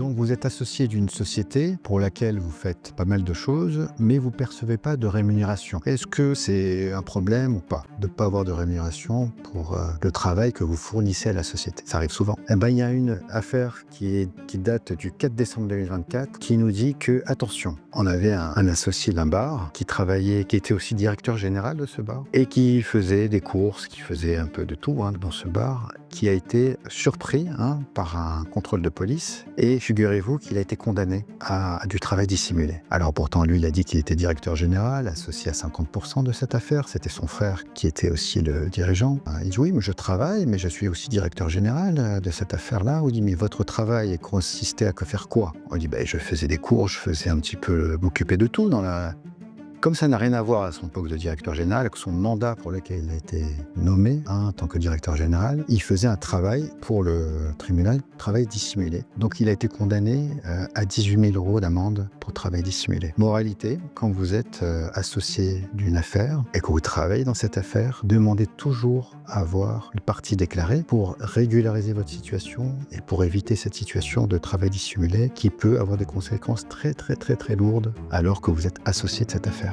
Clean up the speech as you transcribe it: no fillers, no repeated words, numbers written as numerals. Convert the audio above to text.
Donc vous êtes associé d'une société pour laquelle vous faites pas mal de choses, mais vous ne percevez pas de rémunération. Est-ce que c'est un problème ou pas de ne pas avoir de rémunération pour le travail que vous fournissez à la société? Ça arrive souvent. Eh ben, il y a une affaire qui date du 4 décembre 2024 qui nous dit que, attention, on avait un associé d'un bar qui travaillait, qui était aussi directeur général de ce bar et qui faisait des courses, qui faisait un peu de tout dans ce bar, qui a été surpris par un contrôle de police et figurez-vous qu'il a été condamné à du travail dissimulé. Alors pourtant, lui, il a dit qu'il était directeur général, associé à 50% de cette affaire. C'était son frère qui était aussi le dirigeant. Il dit oui, mais je travaille, mais je suis aussi directeur général de cette affaire-là. On dit mais votre travail consistait à faire quoi? On dit je faisais des cours, je faisais un petit peu m'occuper de tout dans la... Comme ça n'a rien à voir à son poste de directeur général, avec son mandat pour lequel il a été nommé en tant que directeur général, il faisait un travail pour le tribunal, travail dissimulé. Donc il a été condamné à 18 000 € d'amende pour travail dissimulé. Moralité, quand vous êtes associé d'une affaire et que vous travaillez dans cette affaire, demandez toujours à avoir une partie déclarée pour régulariser votre situation et pour éviter cette situation de travail dissimulé qui peut avoir des conséquences très très très très lourdes alors que vous êtes associé de cette affaire.